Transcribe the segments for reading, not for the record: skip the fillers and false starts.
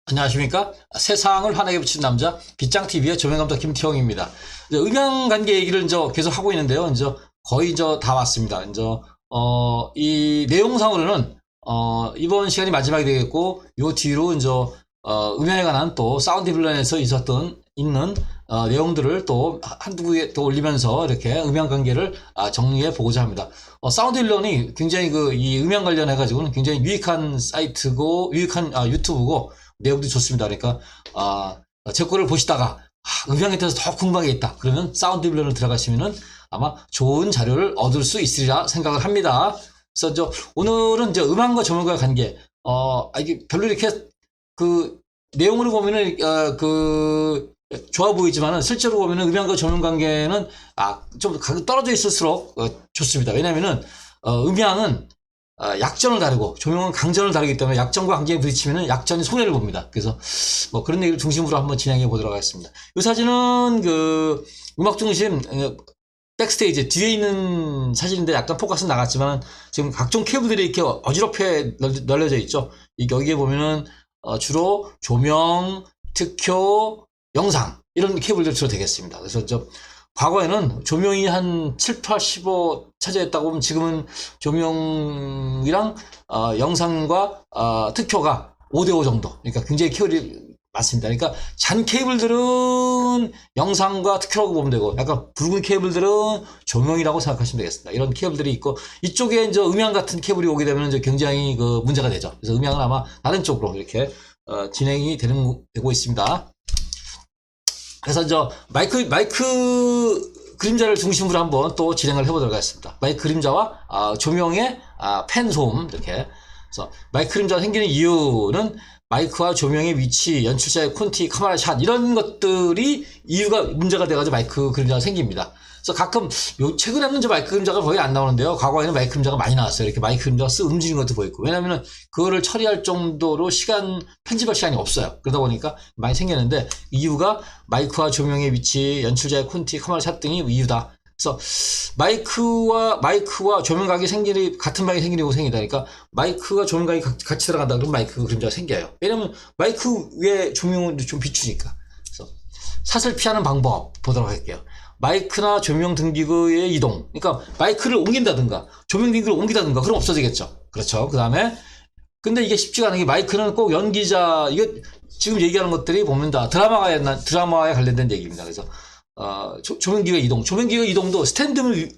안녕하십니까? 세상을 환하게 비추는 남자 빗장TV의 조명감독 김태형입니다. 음향관계 얘기를 이제 계속 하고 있는데요. 이제 거의 다 왔습니다. 이제 이 내용상으로는 이번 시간이 마지막이 되겠고, 요 뒤로 이제 음향에 관한 또 사운드 빌런에서 있는 내용들을 또 한두 개 또 올리면서 이렇게 음향 관계를 정리해 보고자 합니다. 사운드 빌런이 굉장히 이 음향 관련해 가지고는 굉장히 유익한 사이트고, 유익한 유튜브고, 내용도 좋습니다. 그러니까 제 거를 보시다가 음향에 대해서 더 궁금한 게 있다 그러면 사운드 빌런을 들어가시면은 아마 좋은 자료를 얻을 수 있으리라 생각을 합니다. 그래서 오늘은 이제 음향과 조명과의 관계, 이게 별로 이렇게 내용으로 보면은 좋아 보이지만은 실제로 보면은 음향과 조명 관계는 좀 떨어져 있을수록 좋습니다. 왜냐면은 음향은 약전을 다르고 조명은 강전을 다르기 때문에 약전과 강전이 부딪히면 약전이 손해를 봅니다. 그래서 그런 얘기를 중심으로 한번 진행해 보도록 하겠습니다. 이 사진은 음악 중심 백스테이지 뒤에 있는 사진인데 약간 포커스는 나갔지만 지금 각종 케이블들이 이렇게 어지럽게 널려져 있죠. 여기에 보면은 주로 조명, 특효, 영상 이런 케이블들이 주로 되겠습니다. 그래서 과거에는 조명이 한 7, 85 차지했다고 하면 지금은 조명이랑 영상과 특효가 5대5 정도. 그러니까 굉장히 케이블이 많습니다. 그러니까 잔 케이블들은 영상과 특효라고 보면 되고, 약간 붉은 케이블들은 조명이라고 생각하시면 되겠습니다. 이런 케이블들이 있고, 이쪽에 이제 음향 같은 케이블이 오게 되면 이제 굉장히 문제가 되죠. 그래서 음향은 아마 다른 쪽으로 이렇게 진행이 되고 있습니다. 그래서 마이크 그림자를 중심으로 한번 또 진행을 해보도록 하겠습니다. 마이크 그림자와 조명의 펜 소음 이렇게. 그래서 마이크 그림자가 생기는 이유는 마이크와 조명의 위치, 연출자의 콘티, 카메라 샷 이런 것들이 이유가 문제가 돼가지고 마이크 그림자가 생깁니다. 그래서 가끔 최근에는 이제 마이크 그림자가 거의 안 나오는데요. 과거에는 마이크 그림자가 많이 나왔어요. 이렇게 마이크 그림자가 쓱 움직이는 것도 보이고. 왜냐면은 그거를 처리할 정도로 편집할 시간이 없어요. 그러다 보니까 많이 생겼는데, 이유가 마이크와 조명의 위치, 연출자의 콘티, 카메라 샷 등이 이유다. 그래서 마이크와 조명각이 같은 방에 생기려고 생기다. 그러니까 마이크와 조명각이 같이 들어간다 그러면 마이크 그림자가 생겨요. 왜냐면 마이크 위에 조명을 좀 비추니까. 그래서 샷을 피하는 방법 보도록 할게요. 마이크나 조명 등기구의 이동. 그러니까 마이크를 옮긴다든가 조명 등기구를 옮기다든가 그럼 없어지겠죠. 그렇죠. 그 다음에 근데 이게 쉽지가 않은 게, 마이크는 꼭 연기자, 이게 지금 얘기하는 것들이 보면 다 드라마에 관련된 얘기입니다. 그래서 조명기구의 이동. 조명기구의 이동도 스탠드를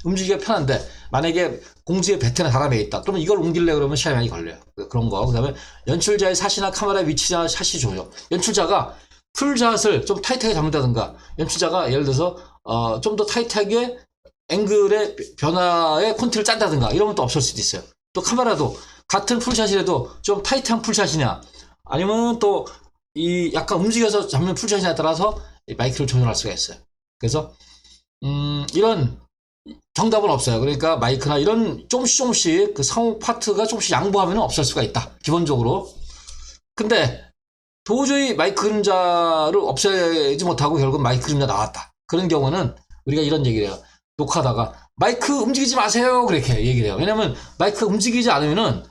움직이기가 편한데, 만약에 공중에 배트나 바람에 있다 그러면 이걸 옮기려고 그러면 시간이 많이 걸려요. 그런 거. 그 다음에 연출자의 샷이나 카메라 위치나 샷이 좋아요. 연출자가 풀샷을 좀 타이트하게 잡는다든가, 연출자가 예를 들어서 좀 더 타이트하게 앵글의 변화에 콘티를 짠다든가 이러면 또 없을 수도 있어요. 또 카메라도 같은 풀샷이라도 좀 타이트한 풀샷이냐, 아니면 또 약간 움직여서 잡는 풀샷이냐에 따라서 마이크를 조절할 수가 있어요. 그래서 이런 정답은 없어요. 그러니까 마이크나 이런 조금씩 상호 파트가 조금씩 양보하면 없을 수가 있다, 기본적으로. 근데 도저히 마이크 그림자를 없애지 못하고 결국 마이크 그림자 나왔다. 그런 경우는 우리가 이런 얘기를 해요. 녹화하다가 마이크 움직이지 마세요 그렇게 얘기를 해요. 왜냐면 마이크 움직이지 않으면은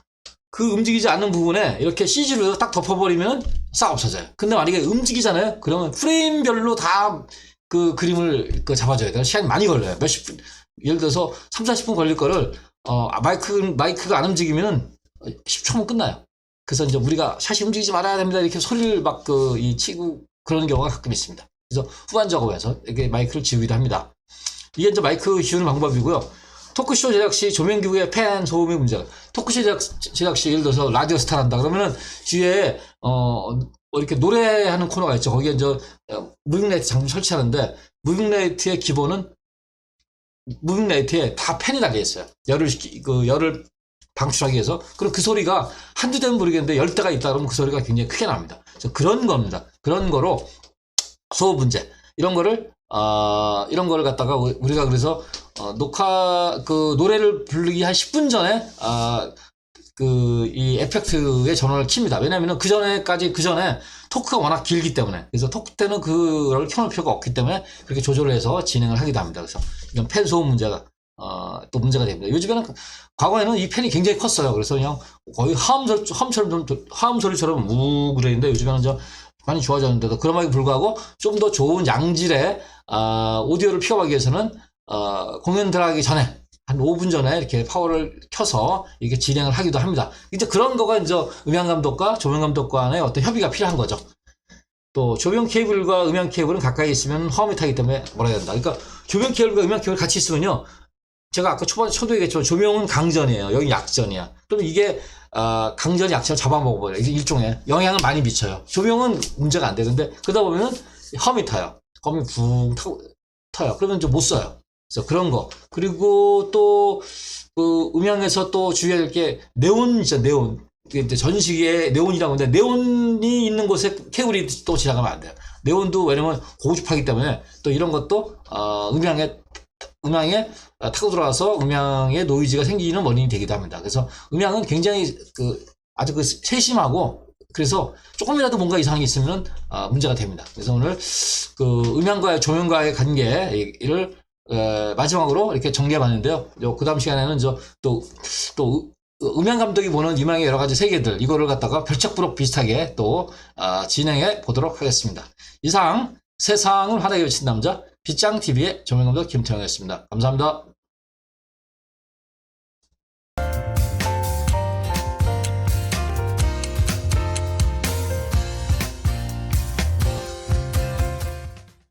움직이지 않는 부분에 이렇게 CG로 딱 덮어버리면 싹 없어져요. 근데 만약에 움직이잖아요. 그러면 프레임별로 다 그림을 잡아줘야 돼요. 시간이 많이 걸려요. 몇십 분, 예를 들어서 3, 40분 걸릴 거를 마이크가 안 움직이면은 10초면 끝나요. 그래서 이제 우리가 샷이 움직이지 말아야 됩니다 이렇게 소리를 막 치고 그러는 경우가 가끔 있습니다. 그래서 후반 작업에서 이렇게 마이크를 지우기도 합니다. 이게 이제 마이크 지우는 방법이고요. 토크쇼 제작 시 조명기구의 팬 소음의 문제가, 토크쇼 제작 시 예를 들어서 라디오 스타를 한다 그러면은 뒤에 이렇게 노래하는 코너가 있죠. 거기에 이제 무빙라이트 장비 설치하는데, 무빙라이트의 기본은 무빙라이트에 다 팬이 달려 있어요. 열을 방출하기 위해서. 그럼 그 소리가 한두 대는 모르겠는데 10대가 있다 그러면 그 소리가 굉장히 크게 납니다. 그래서 그런 겁니다. 그런 거로 소음 문제, 이런 거를 갖다가 우리가 그래서 노래를 부르기 한 10분 전에 이 에펙트의 전원을 킵니다. 왜냐면은 그 전에 토크가 워낙 길기 때문에, 그래서 토크 때는 그걸 켜놓을 필요가 없기 때문에 그렇게 조절을 해서 진행을 하기도 합니다. 그래서 이건 팬 소음 문제가 또 문제가 됩니다. 요즘에는 과거에는 이 팬이 굉장히 컸어요. 그래서 그냥 거의 화음 소리처럼 무 그랬는데 요즘에는 많이 좋아졌는데도 그럼에도 불구하고 좀 더 좋은 양질의 오디오를 피워가기 위해서는 공연 들어가기 전에 한 5분 전에 이렇게 파워를 켜서 이렇게 진행을 하기도 합니다. 이제 그런 거가 이제 음향 감독과 조명 감독 간의 어떤 협의가 필요한 거죠. 또 조명 케이블과 음향 케이블은 가까이 있으면 화음이 타기 때문에 몰아야 된다. 그러니까 조명 케이블과 음향 케이블 같이 있으면요. 제가 아까 초도 얘기했지만 조명은 강전이에요. 여기 약전이야. 그럼 이게 강전이 약전을 잡아먹어버려요. 일종의 영향을 많이 미쳐요. 조명은 문제가 안 되는데 그러다 보면 험이 타요. 험이 붕 타요. 그러면 좀 못 써요. 그래서 그런 거. 그리고 또 그 음향에서 또 주의해야 될 게 네온 있죠. 네온. 이제 전시기에 네온이라고 하는데 네온이 있는 곳에 케이블이 또 지나가면 안 돼요. 네온도 왜냐면 고주파이기 때문에 또 이런 것도 음향에 타고 들어와서 음향에 노이즈가 생기는 원인이 되기도 합니다. 그래서 음향은 굉장히 아주 세심하고 그래서 조금이라도 뭔가 이상이 있으면 문제가 됩니다. 그래서 오늘 음향과의 조명과의 관계를 마지막으로 이렇게 정리해봤는데요. 그 다음 시간에는 또 음향 감독이 보는 음향의 여러 가지 세계들 이거를 갖다가 별책부록 비슷하게 또 진행해 보도록 하겠습니다. 이상 세상을 환하게 비친 남자 빗장TV의 조명감독 김태형이었습니다. 감사합니다.